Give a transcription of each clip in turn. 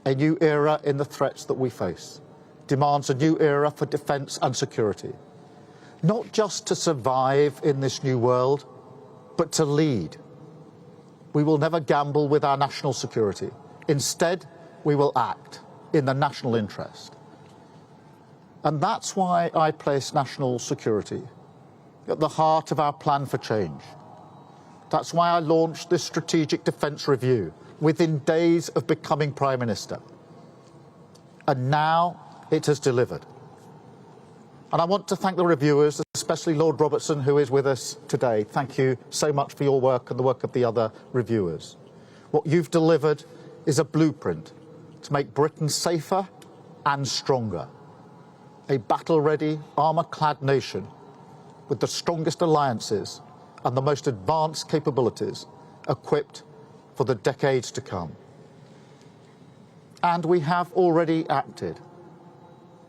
A new era in the threats that we face demands a new era for defence and security, not just to survive in this new world, but to lead. We will never gamble with our national security. Instead, we will act in the national interest. And that's why I place national security at the heart of our plan for change. That's why I launched this strategic defence review within days of becoming Prime Minister. And now it has delivered. And I want to thank the reviewers, especially Lord Robertson, who is with us today. Thank you so much for your work and the work of the other reviewers. What you've delivered is a blueprint to make Britain safer and stronger. A battle-ready, armour-clad nation with the strongest alliances and the most advanced capabilities equipped for the decades to come. And we have already acted,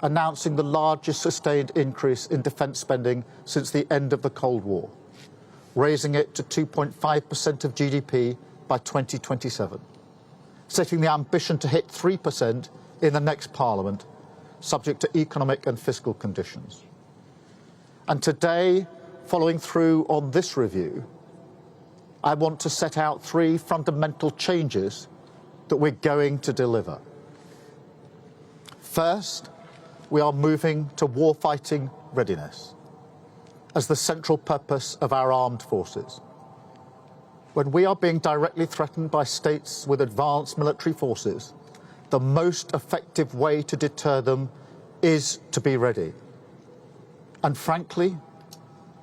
announcing the largest sustained increase in defence spending since the end of the Cold War, raising it to 2.5% of GDP by 2027, setting the ambition to hit 3% in the next Parliament, subject to economic and fiscal conditions. And today, following through on this review, I want to set out 3 fundamental changes that we're going to deliver. First, we are moving to warfighting readiness as the central purpose of our armed forces. When we are being directly threatened by states with advanced military forces, the most effective way to deter them is to be ready. And frankly,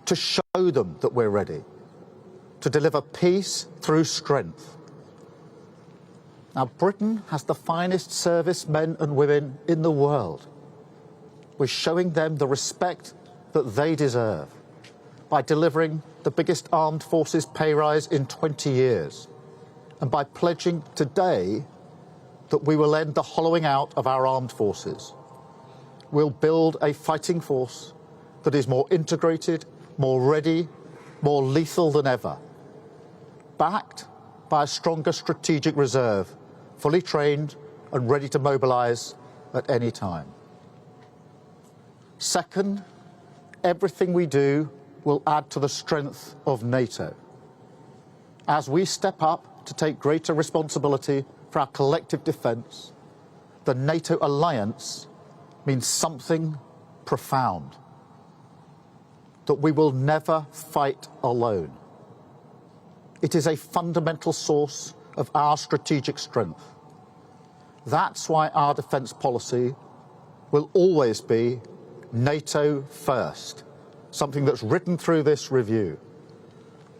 to show them that we're ready, to deliver peace through strength. Now, Britain has the finest servicemen and women in the world. We're showing them the respect that they deserve by delivering the biggest armed forces pay rise in 20 years and by pledging today that we will end the hollowing out of our armed forces. We'll build a fighting force that is more integrated, more ready, more lethal than ever, backed by a stronger strategic reserve, fully trained and ready to mobilise at any time. Second, everything we do will add to the strength of NATO. As we step up to take greater responsibility for our collective defence, the NATO alliance means something profound, that we will never fight alone. It is a fundamental source of our strategic strength. That's why our defence policy will always be NATO first, something that's written through this review.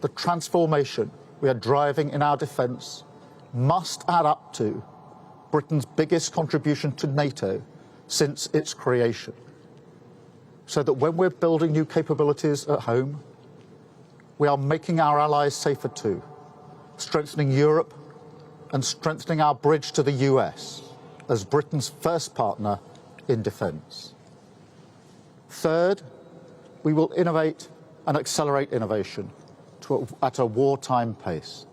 The transformation we are driving in our defence must add up to Britain's biggest contribution to NATO since its creation, so that when we're building new capabilities at home, we are making our allies safer too, strengthening Europe and strengthening our bridge to the US as Britain's first partner in defence. Third, we will innovate and accelerate innovation at a wartime pace,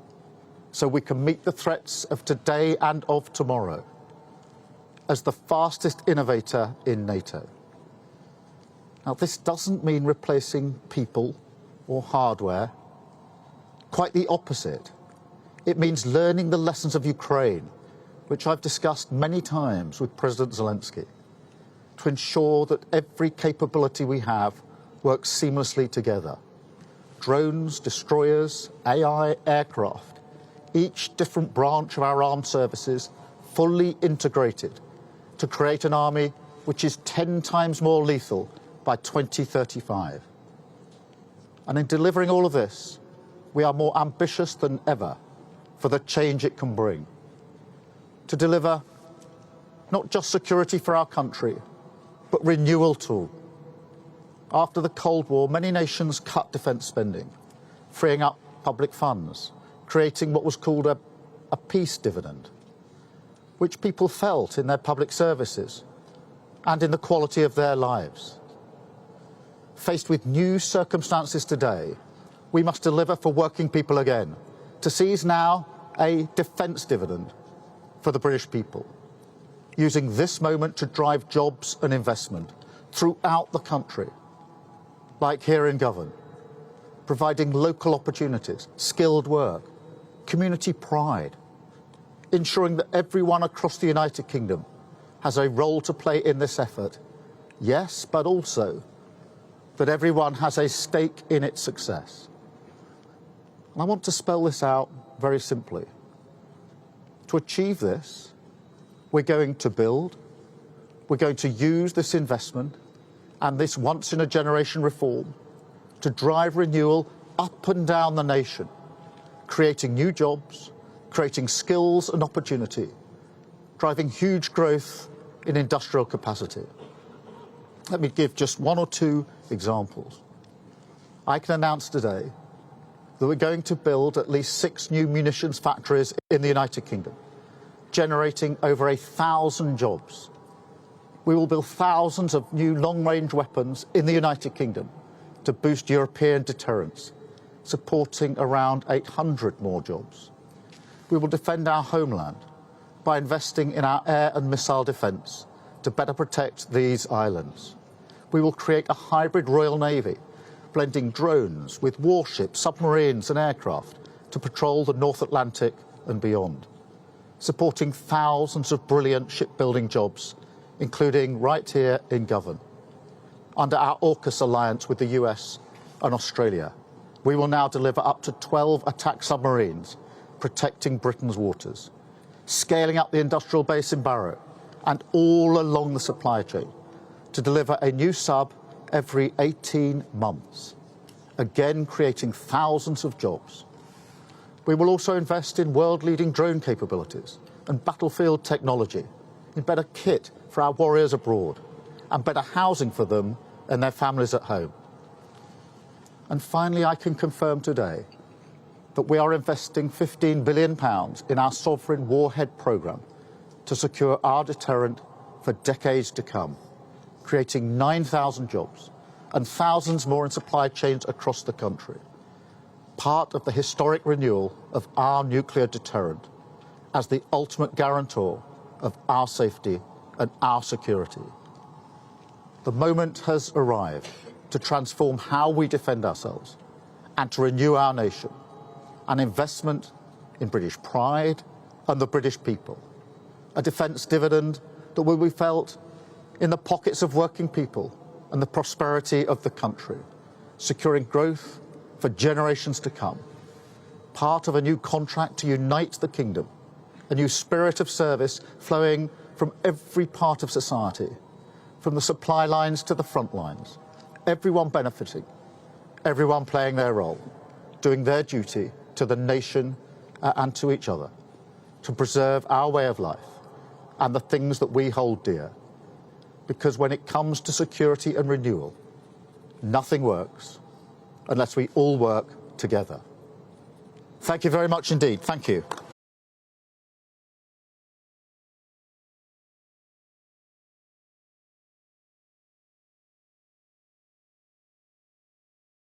so we can meet the threats of today and of tomorrow as the fastest innovator in NATO. Now, this doesn't mean replacing people or hardware. Quite the opposite. It means learning the lessons of Ukraine, which I've discussed many times with President Zelensky, to ensure that every capability we have works seamlessly together. Drones, destroyers, AI, aircraft, each different branch of our armed services fully integrated to create an army which is 10 times more lethal by 2035. And in delivering all of this, we are more ambitious than ever for the change it can bring. To deliver not just security for our country, but renewal too. After the Cold War, many nations cut defence spending, freeing up public funds, creating what was called a peace dividend, which people felt in their public services and in the quality of their lives. Faced with new circumstances today, we must deliver for working people again, to seize now a defence dividend for the British people, using this moment to drive jobs and investment throughout the country, like here in Govan, providing local opportunities, skilled work, community pride, ensuring that everyone across the United Kingdom has a role to play in this effort, yes, but also that everyone has a stake in its success. And I want to spell this out very simply. To achieve this, we're going to build, we're going to use this investment and this once-in-a-generation reform to drive renewal up and down the nation, creating new jobs, creating skills and opportunity, driving huge growth in industrial capacity. Let me give just one or two examples. I can announce today that we're going to build at least 6 new munitions factories in the United Kingdom, generating over 1,000 jobs. We will build thousands of new long-range weapons in the United Kingdom to boost European deterrence, supporting around 800 more jobs. We will defend our homeland by investing in our air and missile defence to better protect these islands. We will create a hybrid Royal Navy, blending drones with warships, submarines and aircraft to patrol the North Atlantic and beyond, supporting thousands of brilliant shipbuilding jobs, including right here in Govan. Under our AUKUS alliance with the US and Australia, we will now deliver up to 12 attack submarines protecting Britain's waters, scaling up the industrial base in Barrow and all along the supply chain to deliver a new sub every 18 months, again creating thousands of jobs. We will also invest in world-leading drone capabilities and battlefield technology, in better kit for our warriors abroad, and better housing for them and their families at home. And finally, I can confirm today that we are investing £15 billion in our sovereign warhead programme to secure our deterrent for decades to come, creating 9,000 jobs and thousands more in supply chains across the country, part of the historic renewal of our nuclear deterrent as the ultimate guarantor of our safety and our security. The moment has arrived to transform how we defend ourselves and to renew our nation, an investment in British pride and the British people, a defence dividend that will be felt in the pockets of working people and the prosperity of the country, securing growth for generations to come, part of a new contract to unite the kingdom, a new spirit of service flowing from every part of society, from the supply lines to the front lines, everyone benefiting, everyone playing their role, doing their duty to the nation and to each other, to preserve our way of life and the things that we hold dear. Because when it comes to security and renewal, nothing works unless we all work together. Thank you very much indeed. Thank you.